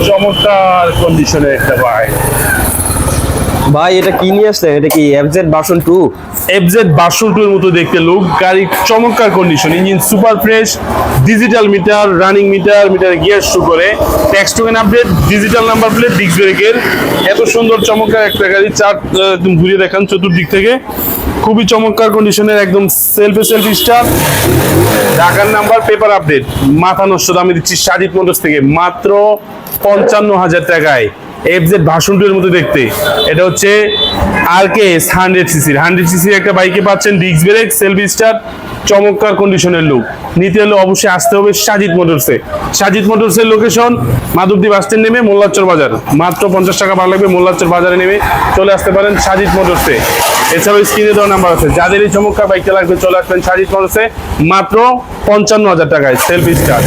চমৎকার কন্ডিশনের একটা বাইক। ভাই এটা কি নিয়ে আসলেন? এটা কি এফজেড ভার্সন 2? এফজেড ভার্সন 2 এর মতো দেখতে লুক, গাড়ি চমৎকার condition, engine super fresh, digital meter, running meter, মিটারে গিয়ার শো করে, tax token update, digital number plate, disc ব্রেকের, এত সুন্দর চমৎকার একটা গাড়ি। চার একদম ঘুরিয়ে দেখান চতুর্দিক থেকে, খুবই চমৎকার কন্ডিশনের, একদম সেলফ স্টার্ট, ঢাকার নাম্বার, পেপার আপডেট, মাথা নষ্ট দামে দিচ্ছি সাজিদ মোটরস থেকে মাত্র 55,000 টাকায়। এফজেড ভার্সন 2 এর মতো দেখতে, এটা হচ্ছে আরকেএস 100 সিসির একটা বাইকে পাচ্ছেন, ডিস্ক ব্রেক, সেলফ স্টার্ট, চমৎকার কন্ডিশনের লুক। নিতে হলে অবশ্যই আসতে হবে সাজিদ মোটরসে। সাজিদ মোটরসের লোকেশন মাধবদী বাস স্ট্যান্ড নেমে মোল্লাচর বাজার, মাত্র 50 টাকা ভাড়া লাগবে। মোল্লাচর বাজারে নেমে চলে আসতে পারেন সাজিদ মোটরসে। এছাড়াও স্ক্রিনে দেওয়া নাম্বার আছে, যাদের এই চমৎকার বাইকটা লাগবে চলে আসবেন সাজিদ মোটরসে মাত্র 55,000 টাকায়, সেলফ স্টার্ট।